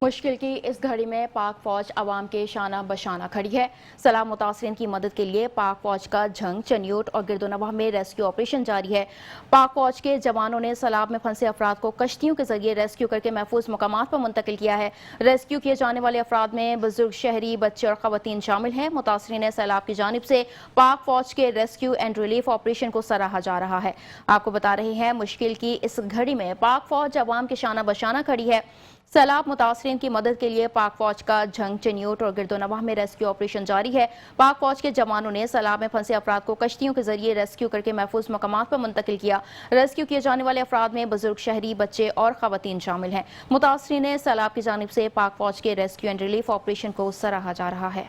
مشکل کی اس گھڑی میں پاک فوج عوام کے شانہ بشانہ کھڑی ہے۔ سیلاب متاثرین کی مدد کے لیے پاک فوج کا جھنگ، چنیوٹ اور گرد و نواح میں ریسکیو آپریشن جاری ہے۔ پاک فوج کے جوانوں نے سیلاب میں پھنسے افراد کو کشتیوں کے ذریعے ریسکیو کر کے محفوظ مقامات پر منتقل کیا ہے۔ ریسکیو کیے جانے والے افراد میں بزرگ، شہری، بچے اور خواتین شامل ہیں۔ متاثرین سیلاب کی جانب سے پاک فوج کے ریسکیو اینڈ ریلیف آپریشن کو سراہا جا رہا ہے۔ آپ کو بتا رہے ہیں مشکل کی اس گھڑی میں پاک فوج عوام کے شانہ بشانہ کھڑی ہے۔ سیلاب متاثرین کی مدد کے لیے پاک فوج کا جھنگ، چنیوٹ اور گرد و نواح میں ریسکیو آپریشن جاری ہے۔ پاک فوج کے جوانوں نے سیلاب میں پھنسے افراد کو کشتیوں کے ذریعے ریسکیو کر کے محفوظ مقامات پر منتقل کیا۔ ریسکیو کیے جانے والے افراد میں بزرگ، شہری، بچے اور خواتین شامل ہیں۔ متاثرین سیلاب کی جانب سے پاک فوج کے ریسکیو اینڈ ریلیف آپریشن کو سراہا جا رہا ہے۔